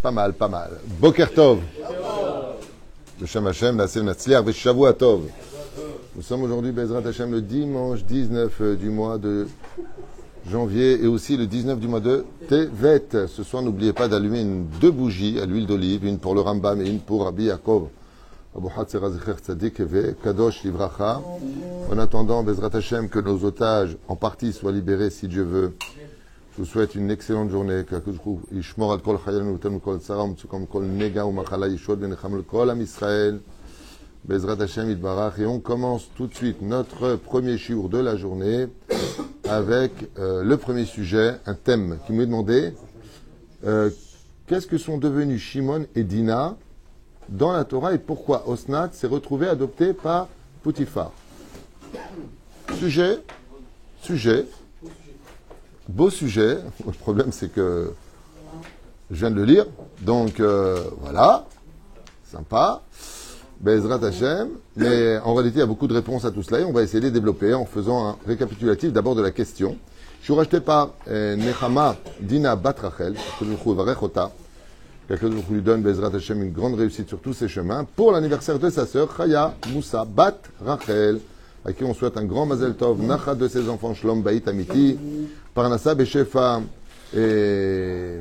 Pas mal, pas mal. Boker Tov. Beshem Hashem, Na'aseh Natzliach, Veshavua Tov. Nous sommes aujourd'hui, Bezrat Hashem, le dimanche 19 du mois de janvier et aussi le 19 du mois de Tevet. Ce soir, n'oubliez pas d'allumer deux bougies à l'huile d'olive, une pour le Rambam et une pour Rabbi Yaakov. Abu Hatzera Zecher Tzadik Eve, Kadosh Livracha. En attendant, Bezrat Hashem, que nos otages en partie soient libérés si Dieu veut. Je vous souhaite une excellente journée. Yishmor al kol chayalenu v'tenu kol tzara u'mtzukom kol nega u'machala yishod v'necham le kol am Israël. Bezrat Hashem Yitbarach. Et on commence tout de suite notre premier shiur de la journée avec le premier sujet, un thème qui m'est demandé. Qu'est-ce que sont devenus Shimon et Dina dans la Torah et pourquoi Osnat s'est retrouvé adopté par Poutifar? Sujet, beau sujet. Le problème, c'est que je viens de le lire. Donc, voilà. Sympa. Bezrat Hashem. Mais en réalité, il y a beaucoup de réponses à tout cela. Et on va essayer de les développer en faisant un récapitulatif d'abord de la question. Je suis racheté par Nechama Dina Bat Rachel. Que je lui donne, Bezrat Hashem, une grande réussite sur tous ses chemins. Pour l'anniversaire de sa sœur, Chaya Moussa Bat Rachel, à qui on souhaite un grand Mazel Tov, Nacha de ses enfants, Shlom Baït Amiti, Parnassa Beshefa, et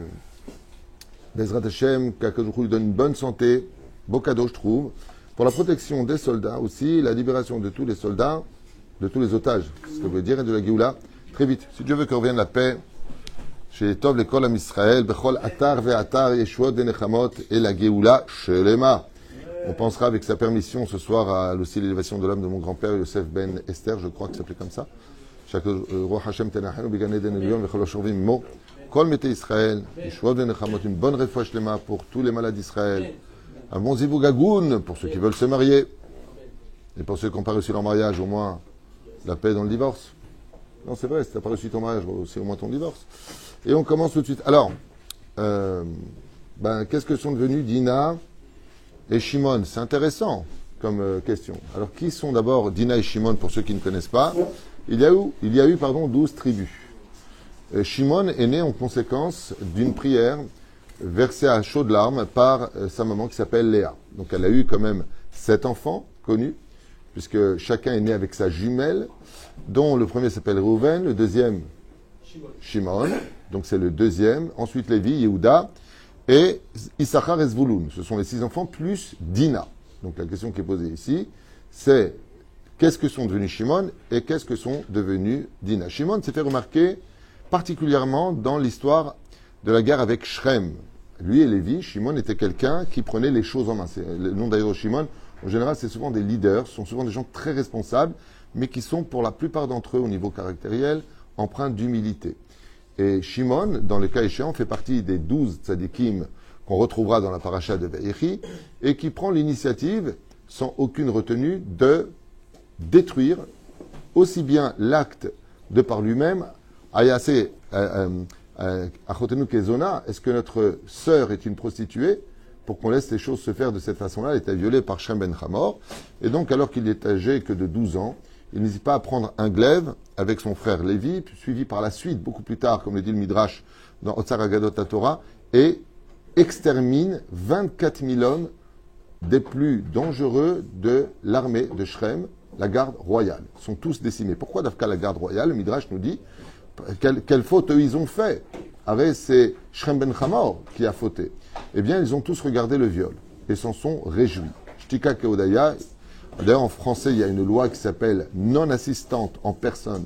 Bezrat Hashem, que je lui donne une bonne santé, beau cadeau, je trouve. Pour la protection des soldats aussi, la libération de tous les soldats, de tous les otages, ce que veut dire, et de la Géoula, très vite. Si Dieu veut que revienne la paix, chez Tov l'école am Israël, Bechol Atar Ve'atar, Yeshuot Denechamot, et la Géoula, Shelema. On pensera avec sa permission ce soir à aussi l'élévation de l'âme de mon grand-père Yosef Ben Esther, je crois que ça s'appelait comme ça. Chaque roi Hashem Tenachenu B'Gan Eden Elyon V'chol Shorvim Mo. Kol Mete Israël, Yeshuot Denechamot, une bonne réfoua shlema pour tous les malades d'Israël. Un bon zivug agoun pour ceux qui veulent se marier. Et pour ceux qui n'ont pas réussi leur mariage, au moins la paix dans le divorce. Non, c'est vrai, si tu n'as pas réussi ton mariage, aussi au moins ton divorce. Et on commence tout de suite. Alors, qu'est-ce que sont devenus Dina et Shimon? C'est intéressant comme question. Alors, qui sont d'abord Dina et Shimon pour ceux qui ne connaissent pas? Il y a eu 12 tribus. Shimon est né en conséquence d'une prière versée à chaudes larmes par sa maman qui s'appelle Léa. Donc, elle a eu quand même 7 enfants connus, puisque chacun est né avec sa jumelle, dont le premier s'appelle Reuven, le deuxième Shimon, donc c'est le deuxième. Ensuite, Lévi, Yehuda et Issachar et Zvouloun. Ce sont les 6 enfants plus Dina. Donc la question qui est posée ici, c'est qu'est-ce que sont devenus Shimon et qu'est-ce que sont devenus Dina? Shimon s'est fait remarquer particulièrement dans l'histoire de la guerre avec Shrem. Lui et Lévi, Shimon était quelqu'un qui prenait les choses en main. C'est le nom d'ailleurs Shimon. En général, c'est souvent des leaders, ce sont souvent des gens très responsables, mais qui sont pour la plupart d'entre eux, au niveau caractériel, empreints d'humilité. Et Shimon, dans le cas échéant, fait partie des 12 tzadikim qu'on retrouvera dans la paracha de Vayechi, et qui prend l'initiative, sans aucune retenue, de détruire aussi bien l'acte de par lui-même, Ayase Achotenu Kezona, est-ce que notre sœur est une prostituée? Pour qu'on laisse les choses se faire de cette façon-là, elle était violée par Shem ben Hamor. Et donc, alors qu'il est âgé que de 12 ans, il n'hésite pas à prendre un glaive avec son frère Lévi, suivi par la suite, beaucoup plus tard, comme le dit le Midrash, dans Otsar Agadot Torah, et extermine 24 000 hommes des plus dangereux de l'armée de Shrem, la garde royale. Ils sont tous décimés. Pourquoi d'Afka la garde royale? Le Midrash nous dit quelle faute eux ils ont fait. Avec c'est Shrem ben Hamor qui a fauté. Eh bien, ils ont tous regardé le viol et s'en sont réjouis. Shtika Keodaya. D'ailleurs, en français, il y a une loi qui s'appelle non-assistante en personne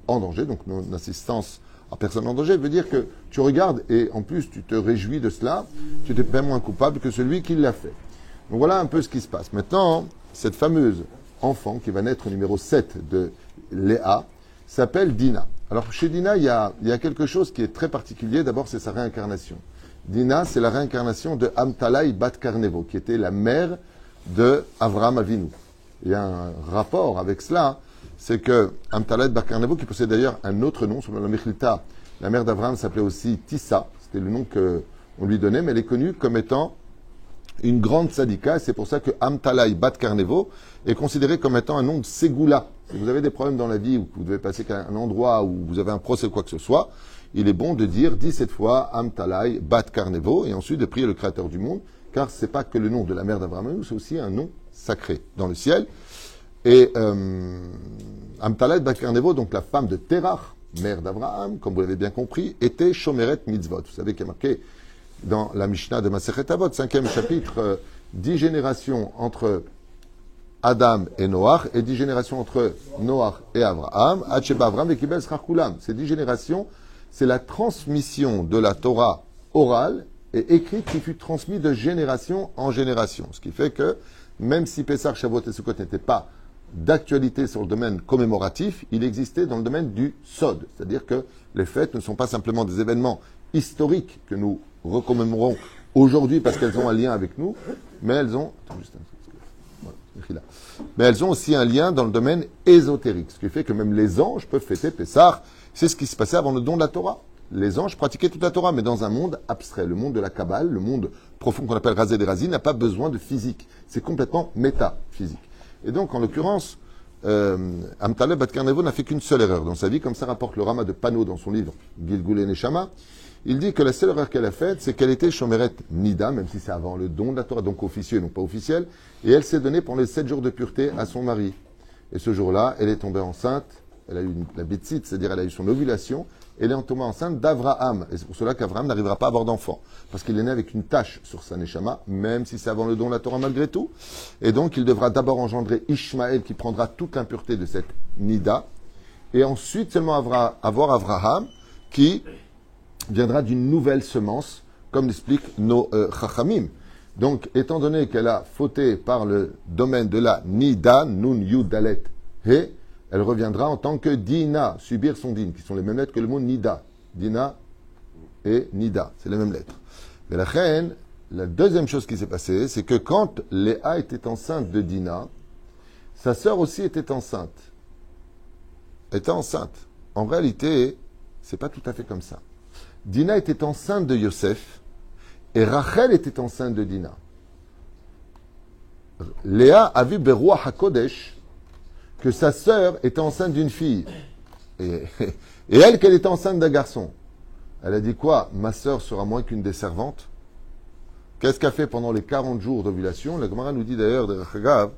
en danger. Donc, non-assistance en personne en danger veut dire que tu regardes et en plus, tu te réjouis de cela. Tu n'es pas moins coupable que celui qui l'a fait. Donc, voilà un peu ce qui se passe. Maintenant, cette fameuse enfant qui va naître numéro 7 de Léa s'appelle Dina. Alors, chez Dina, il y a quelque chose qui est très particulier. D'abord, c'est sa réincarnation. Dina, c'est la réincarnation de Amtalai Bat Karnevo, qui était la mère de Avraham Avinu. Il y a un rapport avec cela, c'est que Amtalai Bat Karnevo, qui possède d'ailleurs un autre nom, selon la Mechilta, la mère d'Avraham s'appelait aussi Tissa, c'était le nom qu'on lui donnait, mais elle est connue comme étant une grande tzadika, c'est pour ça que Amtalai Bat Karnevo est considéré comme étant un nom de Ségoula. Si vous avez des problèmes dans la vie ou que vous devez passer à un endroit où vous avez un procès ou quoi que ce soit, il est bon de dire 17 fois Amtalai Bat Karnevo et ensuite de prier le Créateur du monde, car c'est pas que le nom de la mère d'Abraham, c'est aussi un nom sacré dans le ciel. Et Amtalai Bat Karnevo, donc la femme de Terach, mère d'Abraham, comme vous l'avez bien compris, était Shomeret Mitzvot. Vous savez qu'il y a marqué dans la Mishnah de Masechet Avot, 5e chapitre, 10 générations entre Adam et Noach, et 10 générations entre Noach et Abraham, Hatsheba Abraham et Kibel Srarkulam. Ces 10 générations, c'est la transmission de la Torah orale et écrite qui fut transmise de génération en génération. Ce qui fait que, même si Pessah, Shavuot et Sukkot n'étaient pas d'actualité sur le domaine commémoratif, il existait dans le domaine du Sod. C'est-à-dire que les fêtes ne sont pas simplement des événements historiques que nous recommémorons aujourd'hui parce qu'elles ont un lien avec nous, mais elles ont... Mais elles ont aussi un lien dans le domaine ésotérique, ce qui fait que même les anges peuvent fêter Pessah. C'est ce qui se passait avant le don de la Torah. Les anges pratiquaient toute la Torah, mais dans un monde abstrait. Le monde de la Kabbale, le monde profond qu'on appelle Razé des Razines, n'a pas besoin de physique. C'est complètement métaphysique. Et donc, en l'occurrence, Amtalai Bat Karnevo n'a fait qu'une seule erreur dans sa vie, comme ça rapporte le Rama de Pano dans son livre Gilgul Neshama. Il dit que la seule erreur qu'elle a faite, c'est qu'elle était Shomeret Nida, même si c'est avant le don de la Torah, donc officieux et non pas officiel, et elle s'est donnée pendant les 7 jours de pureté à son mari. Et ce jour-là, elle est tombée enceinte, elle a eu la bétzite, c'est-à-dire elle a eu son ovulation, elle est tombée enceinte d'Avraham. Et c'est pour cela qu'Avraham n'arrivera pas à avoir d'enfant, parce qu'il est né avec une tache sur sa Neshama, même si c'est avant le don de la Torah malgré tout. Et donc il devra d'abord engendrer Ishmaël, qui prendra toute l'impureté de cette Nida, et ensuite seulement avoir Avraham, qui viendra d'une nouvelle semence, comme l'expliquent nos Chachamim. Donc, étant donné qu'elle a fauté par le domaine de la Nida, Nun Yudalet He, elle reviendra en tant que Dina, subir son din, qui sont les mêmes lettres que le mot Nida. Dina et Nida, c'est les mêmes lettres. Mais la reine, la deuxième chose qui s'est passée, c'est que quand Léa était enceinte de Dina, sa sœur aussi était enceinte. Elle était enceinte. En réalité, c'est pas tout à fait comme ça. Dina était enceinte de Yosef et Rachel était enceinte de Dina. Léa a vu Beroua HaKodesh que sa sœur était enceinte d'une fille. Et elle, qu'elle était enceinte d'un garçon. Elle a dit quoi? Ma sœur sera moins qu'une des servantes. Qu'est-ce qu'a fait pendant les 40 jours d'ovulation? La Gemara nous dit d'ailleurs, de Chagav,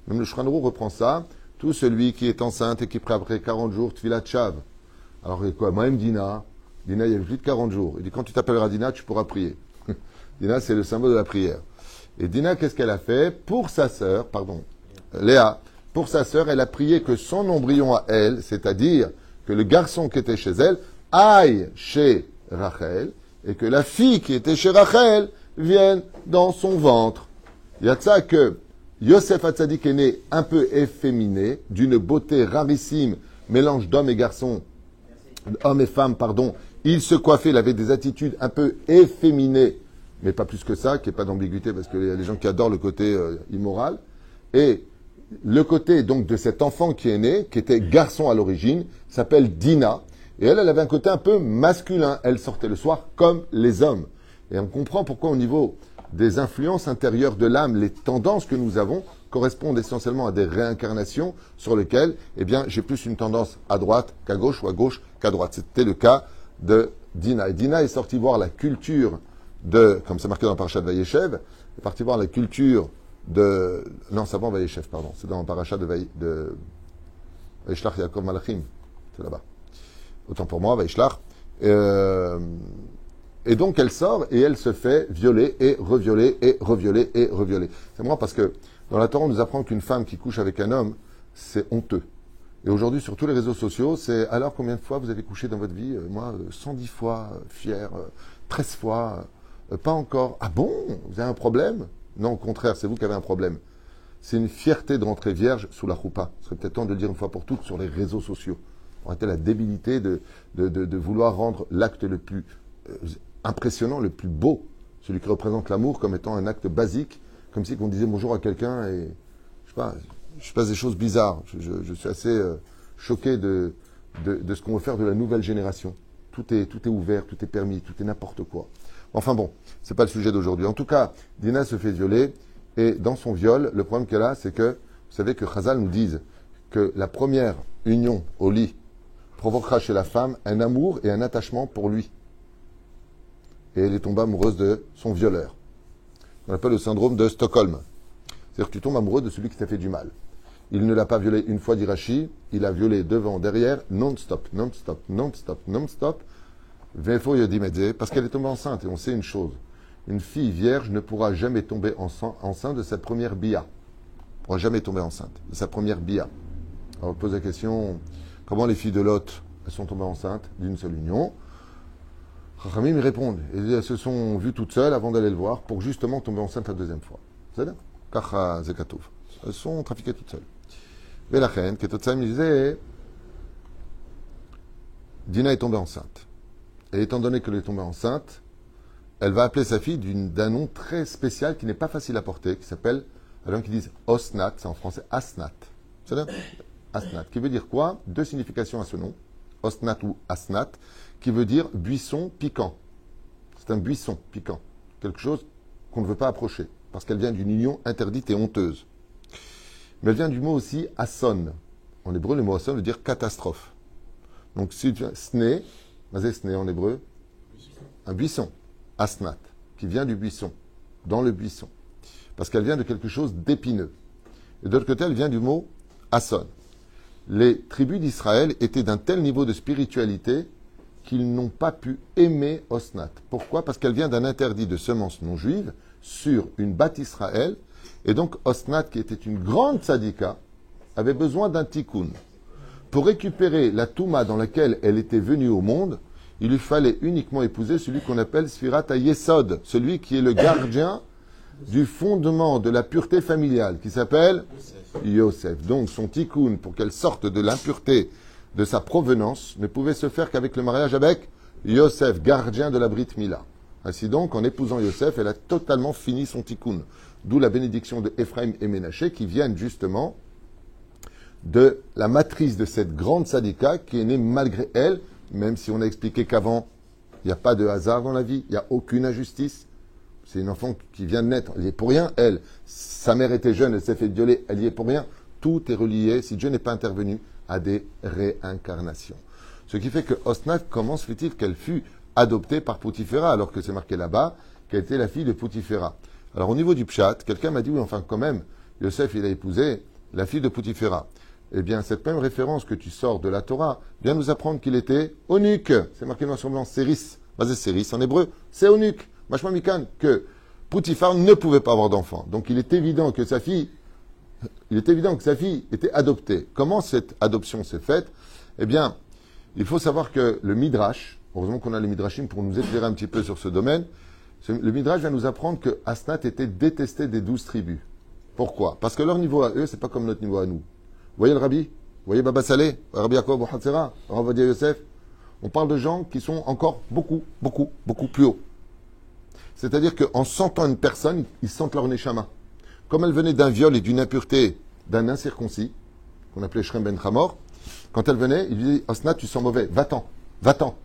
même le Shulchan Aruch reprend ça, tout celui qui est enceinte et qui prie après 40 jours, Tfilat Shav. Alors, quoi? Moi-même Dina, il y a plus de 40 jours. Il dit, quand tu t'appelleras Dina, tu pourras prier. Dina, c'est le symbole de la prière. Et Dina, qu'est-ce qu'elle a fait? Pour sa sœur, Léa, pour sa sœur, elle a prié que son embryon à elle, c'est-à-dire que le garçon qui était chez elle, aille chez Rachel, et que la fille qui était chez Rachel vienne dans son ventre. Il y a de ça que Yosef Hatzadik est né un peu efféminé, d'une beauté rarissime, mélange d'hommes et garçons, hommes et femmes, pardon. Il se coiffait, il avait des attitudes un peu efféminées, mais pas plus que ça, qu'il n'y ait pas d'ambiguïté, parce qu'il y a des gens qui adorent le côté immoral. Et le côté donc de cet enfant qui est né, qui était garçon à l'origine, s'appelle Dina. Et elle avait un côté un peu masculin. Elle sortait le soir comme les hommes. Et on comprend pourquoi au niveau des influences intérieures de l'âme, les tendances que nous avons correspondent essentiellement à des réincarnations sur lesquelles, eh bien, j'ai plus une tendance à droite qu'à gauche ou à gauche qu'à droite. C'était le cas de Dina. Et Dina est sortie voir la culture de, comme c'est marqué dans le parachat de Vayeshev, est partie voir la culture de, non, c'est avant Vayeshev, pardon, c'est dans le parachat de Vayishlach Yaakov Malachim, c'est là-bas. Autant pour moi, Vayishlach. Et donc elle sort et elle se fait violer et revioler et revioler et revioler. C'est marrant parce que dans la Torah, on nous apprend qu'une femme qui couche avec un homme, c'est honteux. Et aujourd'hui, sur tous les réseaux sociaux, c'est alors combien de fois vous avez couché dans votre vie? Moi, 110 fois, fier, 13 fois, pas encore. Ah bon? Vous avez un problème? Non, au contraire, c'est vous qui avez un problème. C'est une fierté de rentrer vierge sous la choupa. Ce serait peut-être temps de le dire une fois pour toutes sur les réseaux sociaux. On a la débilité de vouloir rendre l'acte le plus impressionnant, le plus beau, celui qui représente l'amour comme étant un acte basique, comme si on disait bonjour à quelqu'un et, je sais pas, je passe des choses bizarres. Je suis assez choqué de ce qu'on veut faire de la nouvelle génération. Tout est ouvert, tout est permis, tout est n'importe quoi. Enfin bon, c'est pas le sujet d'aujourd'hui. En tout cas, Dina se fait violer et dans son viol, le problème qu'elle a, c'est que, vous savez que Chazal nous dise que la première union au lit provoquera chez la femme un amour et un attachement pour lui. Et elle est tombée amoureuse de son violeur. On appelle le syndrome de Stockholm. C'est-à-dire que tu tombes amoureux de celui qui t'a fait du mal. Il ne l'a pas violé une fois, dit Rashi, il a violé devant, derrière, non-stop, non-stop, non-stop, non-stop. Vefo Yodimedze, parce qu'elle est tombée enceinte. Et on sait une chose, une fille vierge ne pourra jamais tomber enceinte de sa première bia. Ne pourra jamais tomber enceinte de sa première bia. Alors on pose la question, comment les filles de Lot, elles sont tombées enceintes d'une seule union? Chachamim répondent, elles se sont vues toutes seules avant d'aller le voir pour justement tomber enceinte la deuxième fois. C'est-à-dire, Kacha Zekatov. Elles sont trafiquées toutes seules. Mais la reine, Ketotsa me disait, Dina est tombée enceinte. Et étant donné qu'elle est tombée enceinte, elle va appeler sa fille d'un nom très spécial qui n'est pas facile à porter, qui s'appelle, alors qui disent Osnat, c'est en français Asnat. C'est-à-dire Asnat, qui veut dire quoi? Deux significations à ce nom, Osnat ou Asnat, qui veut dire buisson piquant. C'est un buisson piquant, quelque chose qu'on ne veut pas approcher, parce qu'elle vient d'une union interdite et honteuse. Mais elle vient du mot aussi asson. En hébreu, le mot asson veut dire catastrophe. Donc, si tu sné, c'est sné en hébreu, un buisson, asnat, qui vient du buisson, dans le buisson, parce qu'elle vient de quelque chose d'épineux. Et de l'autre côté, elle vient du mot asson. Les tribus d'Israël étaient d'un tel niveau de spiritualité qu'ils n'ont pas pu aimer Osnat. Pourquoi? Parce qu'elle vient d'un interdit de semences non juives sur une bâte Israël. Et donc Osnat, qui était une grande tzadika, avait besoin d'un tikkun. Pour récupérer la touma dans laquelle elle était venue au monde, il lui fallait uniquement épouser celui qu'on appelle Sfirat HaYesod, celui qui est le gardien du fondement de la pureté familiale, qui s'appelle Yosef. Donc son tikkun, pour qu'elle sorte de l'impureté de sa provenance, ne pouvait se faire qu'avec le mariage avec Yosef, gardien de la Brit Mila. Ainsi donc, en épousant Yosef, elle a totalement fini son tikkun. D'où la bénédiction de Ephraim et Ménaché, qui viennent justement de la matrice de cette grande sadika qui est née malgré elle, même si on a expliqué qu'avant, il n'y a pas de hasard dans la vie, il n'y a aucune injustice. C'est une enfant qui vient de naître, elle y est pour rien, elle. Sa mère était jeune, elle s'est fait violer, elle y est pour rien. Tout est relié, si Dieu n'est pas intervenu, à des réincarnations. Ce qui fait que Osnat, comment se fait-il qu'elle fut adoptée par Poutiféra, alors que c'est marqué là-bas qu'elle était la fille de Poutiféra. Alors au niveau du Pshat, quelqu'un m'a dit, oui, enfin quand même, Yosef, il a épousé la fille de Poutiféra. Eh bien, cette même référence que tu sors de la Torah vient nous apprendre qu'il était eunuque. C'est marqué noir sur blanc, Séris. Basé Séris en hébreu, c'est eunuque. Machma Mikan, que Poutifar ne pouvait pas avoir d'enfant. Donc il est évident que sa fille était adoptée. Comment cette adoption s'est faite? Eh bien, il faut savoir que le Midrash, heureusement qu'on a les Midrashim pour nous éclairer un petit peu sur ce domaine, le Midrash vient nous apprendre que Asnat était détesté des 12 tribus. Pourquoi? Parce que leur niveau à eux, c'est pas comme notre niveau à nous. Vous voyez le Rabbi? Vous voyez Baba Saleh, Rabbi Yaakov Hatzera, Rabbi Yosef? On parle de gens qui sont encore beaucoup plus hauts. C'est-à-dire qu'en sentant une personne, ils sentent leur neshama. Comme elle venait d'un viol et d'une impureté d'un incirconcis, qu'on appelait Shrem Ben Hamor, quand elle venait, il lui dit, Osnat, tu sens mauvais, va-t'en, va-t'en.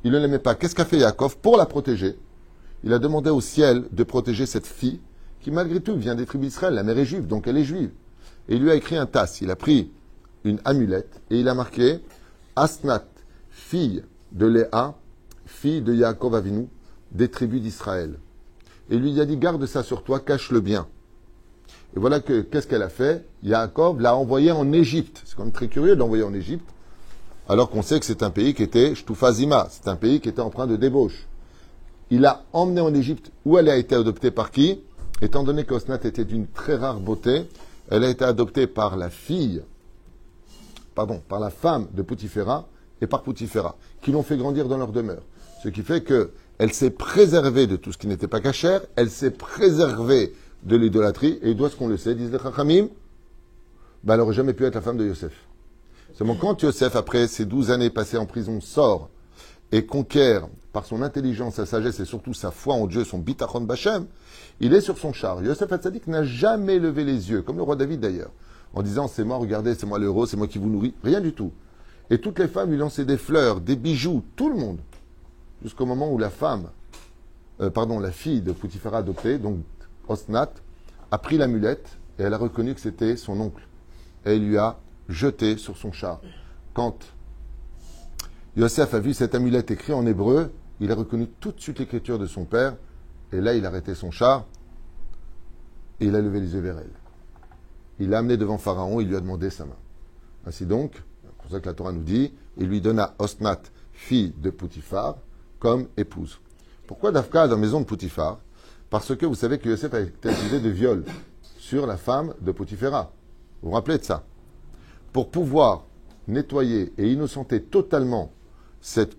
Il ne l'aimait pas. Qu'est-ce qu'a fait Yaakov pour la protéger? Il a demandé au ciel de protéger cette fille, qui malgré tout vient des tribus d'Israël. La mère est juive, donc elle est juive. Et il lui a écrit un tasse. Il a pris une amulette et il a marqué Asnat, fille de Léa, fille de Yaakov Avinu, des tribus d'Israël. Et lui a dit, garde ça sur toi, cache-le bien. Et voilà qu'est-ce qu'elle a fait? Yaakov l'a envoyé en Égypte. C'est quand même très curieux de l'envoyer en Égypte, alors qu'on sait que c'est un pays qui était Shtufazima, c'est un pays qui était empreint de débauche. Il l'a emmenée en Égypte, où elle a été adoptée par qui? Étant donné qu'Osnat était d'une très rare beauté, elle a été adoptée par la femme de Poutiféra et par Poutiféra, qui l'ont fait grandir dans leur demeure. Ce qui fait qu'elle s'est préservée de tout ce qui n'était pas cachère, elle s'est préservée de l'idolâtrie, et d'où est-ce qu'on le sait, disent les Chachamim? Elle n'aurait jamais pu être la femme de Yosef. Seulement quand Yosef, après ces 12 années passées en prison, sort et conquiert par son intelligence, sa sagesse et surtout sa foi en Dieu, son bitachon bachem, il est sur son char. Yosef Hatzadik n'a jamais levé les yeux, comme le roi David d'ailleurs, en disant c'est moi, regardez, c'est moi l'héros, c'est moi qui vous nourris. Rien du tout. Et toutes les femmes lui lançaient des fleurs, des bijoux, tout le monde. Jusqu'au moment où la fille de Poutiféra adoptée, donc Osnat, a pris l'amulette et elle a reconnu que c'était son oncle. Et elle lui a jeté sur son char. Quand Yosef a vu cette amulette écrite en hébreu, il a reconnu tout de suite l'écriture de son père, et là il a arrêté son char, et il a levé les yeux vers elle. Il l'a amené devant Pharaon, il lui a demandé sa main. Ainsi donc, c'est pour ça que la Torah nous dit, il lui donna Osnat, fille de Poutifar, comme épouse. Pourquoi Dafka dans la maison de Poutifar? Parce que vous savez que Yosef a été accusé de viol sur la femme de Poutifera. Vous vous rappelez de ça? Pour pouvoir nettoyer et innocenter totalement cet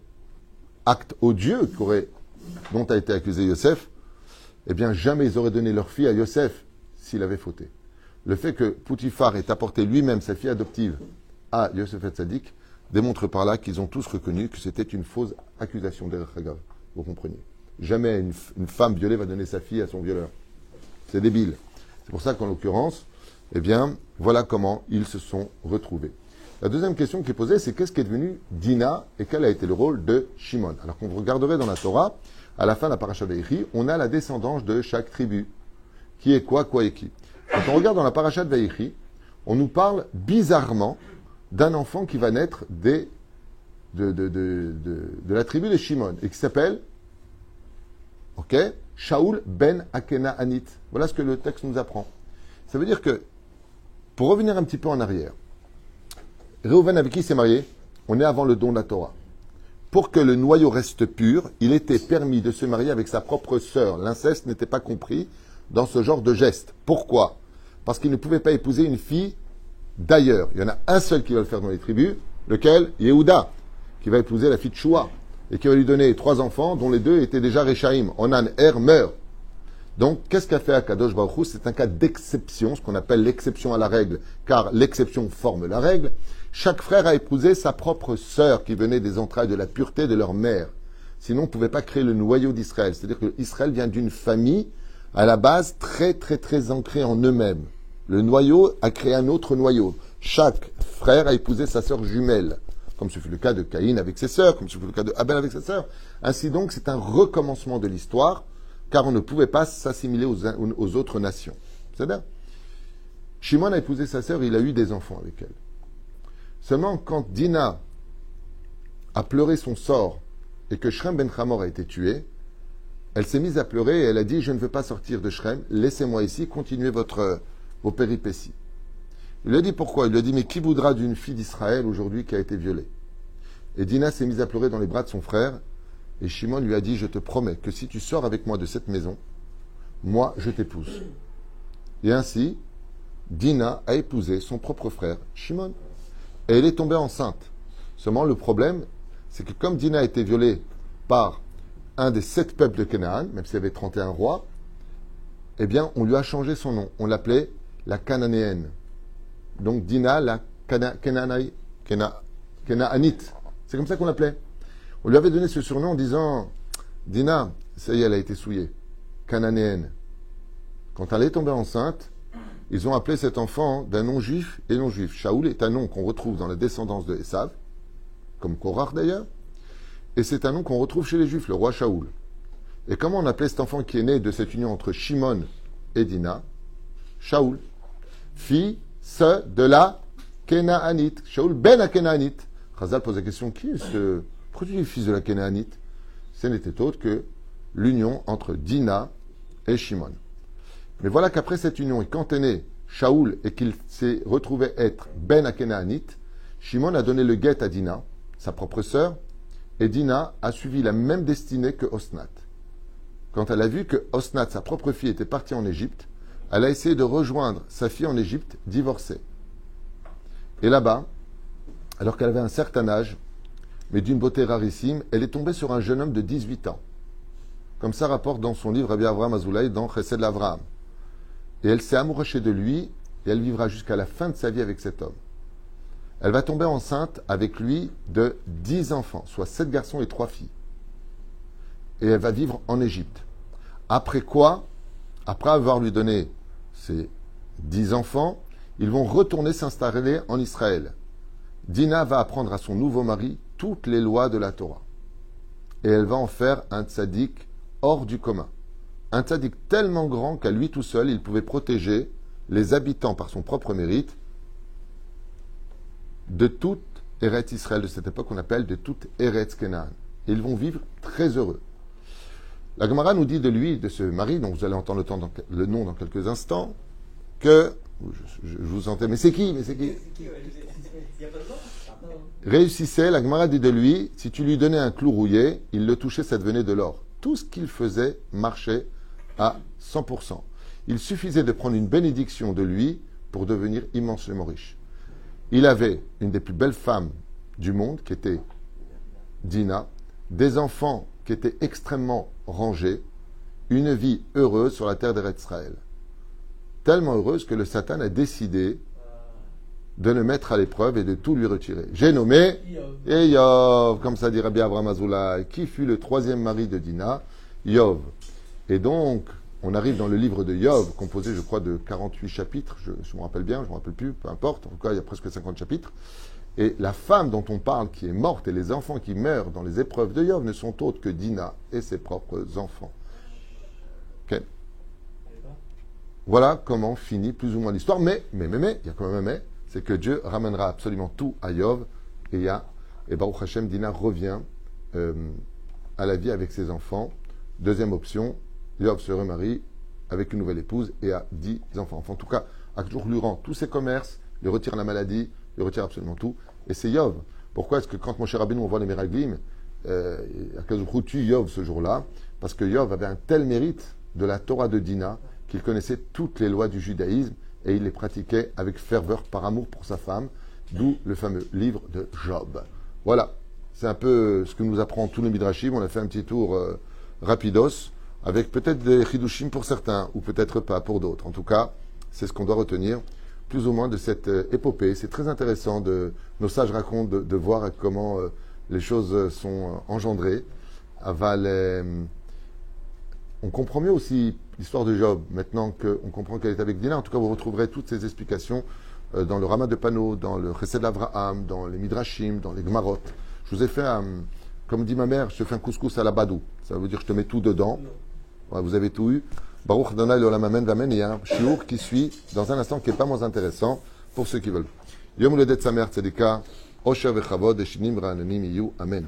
acte odieux dont a été accusé Yosef, eh bien jamais ils auraient donné leur fille à Yosef s'il avait fauté. Le fait que Poutifar ait apporté lui-même sa fille adoptive à Yosef Hatzadik démontre par là qu'ils ont tous reconnu que c'était une fausse accusation d'Erechagav. Vous comprenez? Jamais une femme violée va donner sa fille à son violeur. C'est débile. C'est pour ça qu'en l'occurrence, eh bien, voilà comment ils se sont retrouvés. La deuxième question qui est posée, c'est qu'est-ce qui est devenu Dina et quel a été le rôle de Shimon? Alors qu'on regarderait dans la Torah, à la fin de la paracha de Vaïchi, on a la descendance de chaque tribu. Qui est quoi et qui. Quand on regarde dans la paracha de Vaïchi, on nous parle bizarrement d'un enfant qui va naître de la tribu de Shimon et qui s'appelle Shaoul ben Akenaanit. Voilà ce que le texte nous apprend. Ça veut dire que, pour revenir un petit peu en arrière, Réhouven avec qui il s'est marié, on est avant le don de la Torah. Pour que le noyau reste pur, il était permis de se marier avec sa propre sœur. L'inceste n'était pas compris dans ce genre de geste. Pourquoi? Parce qu'il ne pouvait pas épouser une fille d'ailleurs. Il y en a un seul qui va le faire dans les tribus, lequel? Yehuda, qui va épouser la fille de Shua, et qui va lui donner 3 enfants, dont les 2 étaient déjà Réchaïm. Onan, meurt. Donc, qu'est-ce qu'a fait Akadosh Baruch Hu? C'est un cas d'exception, ce qu'on appelle l'exception à la règle, car l'exception forme la règle. Chaque frère a épousé sa propre sœur qui venait des entrailles de la pureté de leur mère. Sinon, on ne pouvait pas créer le noyau d'Israël. C'est-à-dire que Israël vient d'une famille, à la base, très, très, très ancrée en eux-mêmes. Le noyau a créé un autre noyau. Chaque frère a épousé sa sœur jumelle, comme ce fut le cas de Caïn avec ses sœurs, comme ce fut le cas de Abel avec sa sœur. Ainsi donc, c'est un recommencement de l'histoire, car on ne pouvait pas s'assimiler aux autres nations. C'est-à-dire, Shimon a épousé sa sœur, il a eu des enfants avec elle. Seulement, quand Dina a pleuré son sort et que Shrem ben Hamor a été tué, elle s'est mise à pleurer et elle a dit « Je ne veux pas sortir de Shrem, laissez-moi ici, continuez vos péripéties. » Il lui a dit pourquoi? Il lui a dit « Mais qui voudra d'une fille d'Israël aujourd'hui qui a été violée ?» Et Dina s'est mise à pleurer dans les bras de son frère et Shimon lui a dit « Je te promets que si tu sors avec moi de cette maison, moi je t'épouse. » Et ainsi, Dina a épousé son propre frère, Shimon. Et elle est tombée enceinte. Seulement, le problème, c'est que comme Dina a été violée par un des 7 peuples de Canaan, même s'il y avait 31 rois, eh bien, on lui a changé son nom. On l'appelait la Cananéenne. Donc, Dina, la Canaanite. C'est comme ça qu'on l'appelait. On lui avait donné ce surnom en disant Dina, ça y est, elle a été souillée. Cananéenne. Quand elle est tombée enceinte, ils ont appelé cet enfant d'un nom juif et non juif. Shaoul est un nom qu'on retrouve dans la descendance de Esav, comme Korach d'ailleurs, et c'est un nom qu'on retrouve chez les juifs, le roi Shaoul. Et comment on appelait cet enfant qui est né de cette union entre Shimon et Dina? Shaoul, fils de la Kenaanite. Shaoul ben la Kenaanite. Chazal pose la question, qui est ce... Pourquoi tu dis fils de la Kenaanite? Ce n'était autre que l'union entre Dina et Shimon. Mais voilà qu'après cette union, et quand est né Shaoul et qu'il s'est retrouvé être Ben Akenaanite, Shimon a donné le guet à Dina, sa propre sœur, et Dina a suivi la même destinée que Osnat. Quand elle a vu que Osnat, sa propre fille, était partie en Égypte, elle a essayé de rejoindre sa fille en Égypte, divorcée. Et là-bas, alors qu'elle avait un certain âge, mais d'une beauté rarissime, elle est tombée sur un jeune homme de 18 ans. Comme ça rapporte dans son livre Rabbi Avraham Azoulay, dans Chesed l'Avraham. Et elle s'est amourachée de lui, et elle vivra jusqu'à la fin de sa vie avec cet homme. Elle va tomber enceinte avec lui de 10 enfants, soit 7 garçons et 3 filles. Et elle va vivre en Égypte. Après quoi, après avoir lui donné ces 10 enfants, ils vont retourner s'installer en Israël. Dina va apprendre à son nouveau mari toutes les lois de la Torah. Et elle va en faire un tzaddik hors du commun. Un tzaddik tellement grand qu'à lui tout seul, il pouvait protéger les habitants par son propre mérite de toute Eretz Israël de cette époque qu'on appelle de toute Eretz Canaan. Et ils vont vivre très heureux. La Gemara nous dit de lui, de ce mari, dont vous allez entendre le nom dans quelques instants, que, je vous sentais, mais c'est qui Réussissait, la Gemara dit de lui, si tu lui donnais un clou rouillé, il le touchait, ça devenait de l'or. Tout ce qu'il faisait marchait à 100%. Il suffisait de prendre une bénédiction de lui pour devenir immensément riche. Il avait une des plus belles femmes du monde, qui était Dina, des enfants qui étaient extrêmement rangés, une vie heureuse sur la terre d'Eretz Israël. Tellement heureuse que le Satan a décidé de le mettre à l'épreuve et de tout lui retirer. J'ai nommé Yov, comme ça dit Rabbi Abraham Azoulay, qui fut le troisième mari de Dina, Yov. Et donc, on arrive dans le livre de Yov, composé, je crois, de 48 chapitres, je me rappelle bien, je ne me rappelle plus, peu importe, en tout cas, il y a presque 50 chapitres. Et la femme dont on parle, qui est morte, et les enfants qui meurent dans les épreuves de Yov ne sont autres que Dina et ses propres enfants. Okay. Voilà comment finit plus ou moins l'histoire. Mais, il y a quand même un mais, c'est que Dieu ramènera absolument tout à Yov, et Baruch Hashem, Dina revient à la vie avec ses enfants. Deuxième option, Yov se remarie avec une nouvelle épouse et a 10 enfants. Enfin, en tout cas, Akadosh lui rend tous ses commerces, lui retire la maladie, lui retire absolument tout. Et c'est Yov. Pourquoi est-ce que quand Moshe Rabbeinu envoie les Meraglim, Akadosh tue Yov ce jour-là? Parce que Yov avait un tel mérite de la Torah de Dina qu'il connaissait toutes les lois du judaïsme et il les pratiquait avec ferveur par amour pour sa femme, d'où le fameux livre de Job. Voilà, c'est un peu ce que nous apprend tous les Midrashim. On a fait un petit tour rapidos, avec peut-être des chidushim pour certains, ou peut-être pas pour d'autres. En tout cas, c'est ce qu'on doit retenir, plus ou moins, de cette épopée. C'est très intéressant, nos sages racontent, de voir comment les choses sont engendrées. On comprend mieux aussi l'histoire de Job, maintenant qu'on comprend qu'elle est avec Dina. En tout cas, vous retrouverez toutes ces explications dans le Rama de Pano, dans le Chesed d'Avraham, dans les Midrashim, dans les Gmarot. Je vous ai fait, comme dit ma mère, je te fais un couscous à la Badou. Ça veut dire que je te mets tout dedans. Ouais, vous avez tout eu. Baruch Adonai l'olam amen v'amen. Il y a un shiur qui suit dans un instant qui n'est pas moins intéressant pour ceux qui veulent. Yom Uledet Samer Tzedika, Osher v'Chavod et Shinim Ra'ananim Iyu. Amen.